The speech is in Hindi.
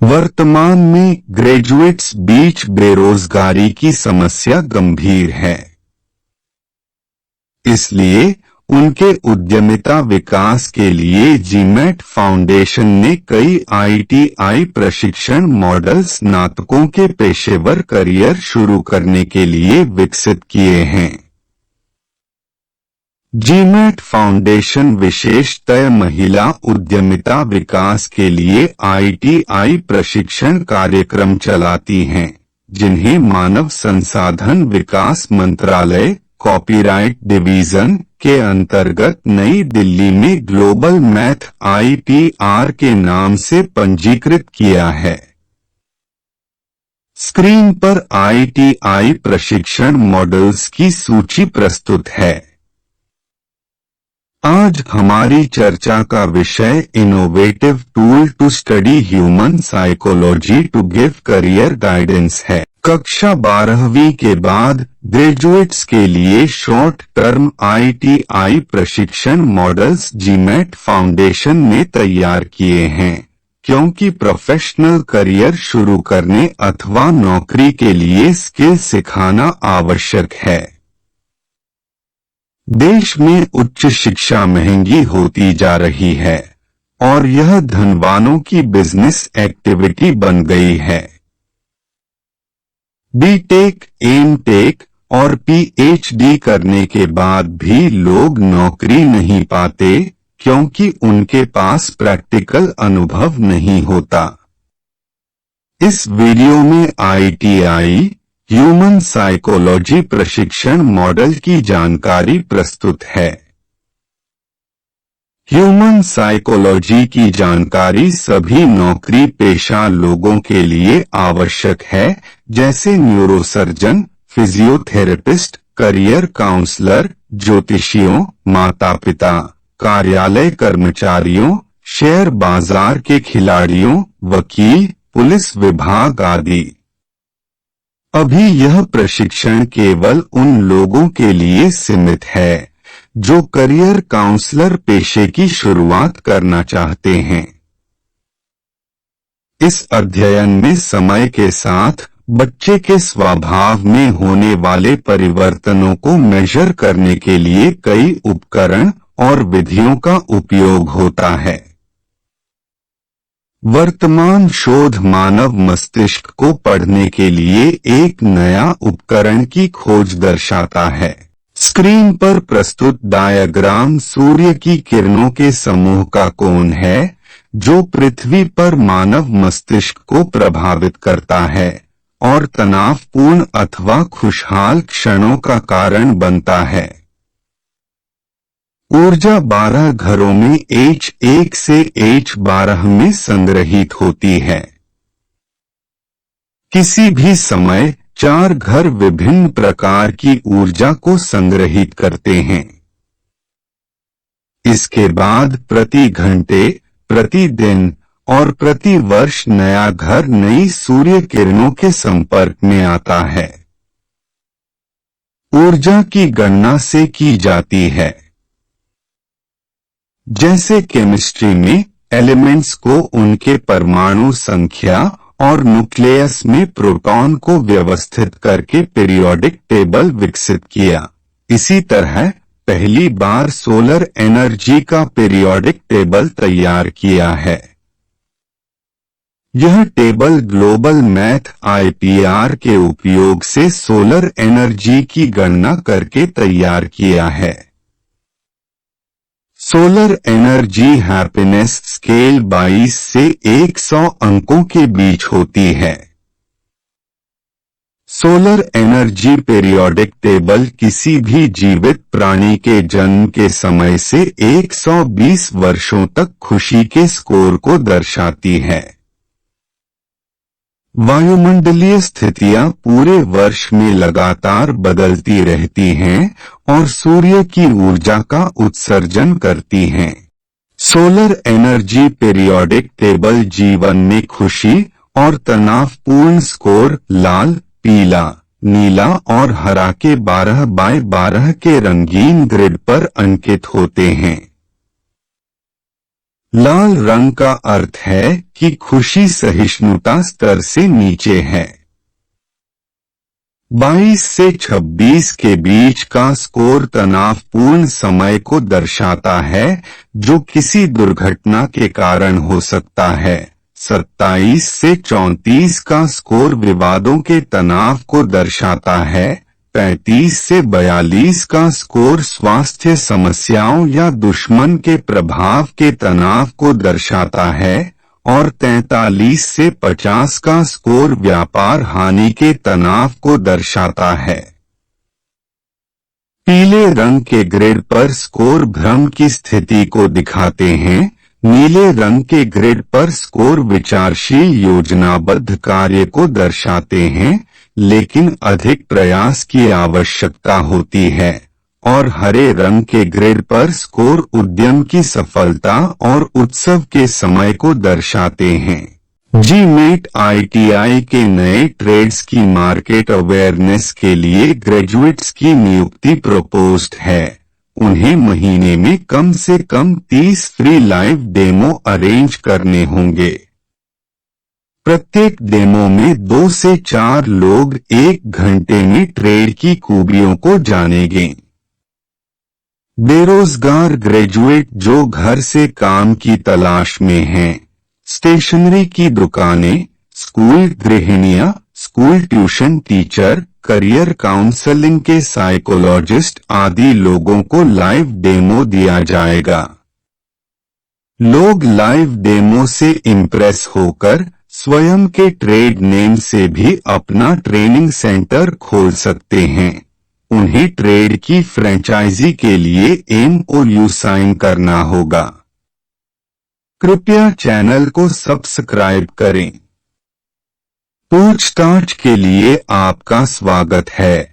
वर्तमान में ग्रेजुएट्स बीच बेरोजगारी की समस्या गंभीर है। इसलिए उनके उद्यमिता विकास के लिए जीमैट फाउंडेशन ने कई ITI प्रशिक्षण मॉडल स्नातकों के पेशेवर करियर शुरू करने के लिए विकसित किए हैं। जीमैट फाउंडेशन विशेषतः महिला उद्यमिता विकास के लिए ITI प्रशिक्षण कार्यक्रम चलाती हैं, जिन्हें मानव संसाधन विकास मंत्रालय कॉपीराइट डिवीजन के अंतर्गत नई दिल्ली में ग्लोबल मैथ ITR के नाम से पंजीकृत किया है। स्क्रीन पर ITI प्रशिक्षण मॉडल्स की सूची प्रस्तुत है। आज हमारी चर्चा का विषय innovative tool to study human psychology to give career guidance है। कक्षा 12वीं के बाद ग्रेजुएट्स के लिए शॉर्ट टर्म ITI प्रशिक्षण मॉडल्स जीमैट फाउंडेशन ने तैयार किए हैं, क्योंकि प्रोफेशनल करियर शुरू करने अथवा नौकरी के लिए स्किल सिखाना आवश्यक है। देश में उच्च शिक्षा महंगी होती जा रही है और यह धनवानों की बिजनेस एक्टिविटी बन गई है। बीटेक, एमटेक और PhD करने के बाद भी लोग नौकरी नहीं पाते, क्योंकि उनके पास प्रैक्टिकल अनुभव नहीं होता। इस वीडियो में ITI ह्यूमन साइकोलॉजी प्रशिक्षण मॉडल की जानकारी प्रस्तुत है। ह्यूमन साइकोलॉजी की जानकारी सभी नौकरी पेशा लोगों के लिए आवश्यक है, जैसे न्यूरोसर्जन, फिजियोथेरेपिस्ट, करियर काउंसलर, ज्योतिषियों, माता-पिता, कार्यालय कर्मचारियों, शेयर बाजार के खिलाड़ियों, वकील, पुलिस विभाग आदि। अभी यह प्रशिक्षण केवल उन लोगों के लिए सीमित है जो करियर काउंसलर पेशे की शुरुआत करना चाहते हैं। इस अध्ययन में समय के साथ बच्चे के स्वभाव में होने वाले परिवर्तनों को मेजर करने के लिए कई उपकरण और विधियों का उपयोग होता है। वर्तमान शोध मानव मस्तिष्क को पढ़ने के लिए एक नया उपकरण की खोज दर्शाता है। स्क्रीन पर प्रस्तुत डायग्राम सूर्य की किरणों के समूह का कोण है, जो पृथ्वी पर मानव मस्तिष्क को प्रभावित करता है और तनावपूर्ण अथवा खुशहाल क्षणों का कारण बनता है। ऊर्जा 12 घरों में H1 से H12 में संग्रहित होती है। किसी भी समय 4 घर विभिन्न प्रकार की ऊर्जा को संग्रहित करते हैं। इसके बाद प्रति घंटे, प्रति दिन और प्रति वर्ष नया घर नई सूर्य किरणों के संपर्क में आता है। ऊर्जा की गणना से की जाती है। जैसे केमिस्ट्री में एलिमेंट्स को उनके परमाणु संख्या और न्यूक्लियस में प्रोटॉन को व्यवस्थित करके पीरियोडिक टेबल विकसित किया, इसी तरह पहली बार सोलर एनर्जी का पीरियोडिक टेबल तैयार किया है। यह टेबल ग्लोबल मैथ IPR के उपयोग से सोलर एनर्जी की गणना करके तैयार किया है। सोलर एनर्जी हैप्पीनेस स्केल 22 से 100 अंकों के बीच होती है। सोलर एनर्जी पीरियोडिक टेबल किसी भी जीवित प्राणी के जन्म के समय से 120 वर्षों तक खुशी के स्कोर को दर्शाती है। वायुमंडलीय स्थितियां पूरे वर्ष में लगातार बदलती रहती हैं और सूर्य की ऊर्जा का उत्सर्जन करती हैं। सोलर एनर्जी पीरियोडिक टेबल जीवन में खुशी और तनावपूर्ण स्कोर लाल, पीला, नीला और हरा के 12x12 के रंगीन ग्रिड पर अंकित होते हैं। लाल रंग का अर्थ है कि खुशी सहिष्णुता स्तर से नीचे है। 22 से 26 के बीच का स्कोर तनावपूर्ण समय को दर्शाता है जो किसी दुर्घटना के कारण हो सकता है। 27 से 34 का स्कोर विवादों के तनाव को दर्शाता है। 35 से 42 का स्कोर स्वास्थ्य समस्याओं या दुश्मन के प्रभाव के तनाव को दर्शाता है और 43 से 50 का स्कोर व्यापार हानि के तनाव को दर्शाता है। पीले रंग के ग्रिड पर स्कोर भ्रम की स्थिति को दिखाते हैं। नीले रंग के ग्रिड पर स्कोर विचारशील योजनाबद्ध कार्य को दर्शाते हैं, लेकिन अधिक प्रयास की आवश्यकता होती है। और हरे रंग के ग्रिड पर स्कोर उद्यम की सफलता और उत्सव के समय को दर्शाते हैं। जीमेट ITI के नए ट्रेड्स की मार्केट अवेयरनेस के लिए ग्रेजुएट्स की नियुक्ति प्रपोज्ड है। उन्हें महीने में कम से कम 30 फ्री लाइव डेमो अरेंज करने होंगे। प्रत्येक डेमो में 2 से 4 लोग 1 घंटे में ट्रेड की खूबियों को जानेंगे। बेरोजगार ग्रेजुएट जो घर से काम की तलाश में हैं, स्टेशनरी की दुकानें, स्कूल गृहिणियां, school tuition teacher, career counselling के साइकोलॉजिस्ट आदि लोगों को लाइव डेमो दिया जाएगा। लोग लाइव डेमो से इम्प्रेस होकर स्वयं के ट्रेड नेम से भी अपना ट्रेनिंग सेंटर खोल सकते हैं। उन्हें ट्रेड की फ्रेंचाइजी के लिए MOU साइन करना होगा। कृपया चैनल को सब्सक्राइब करें। पूछताछ के लिए आपका स्वागत है।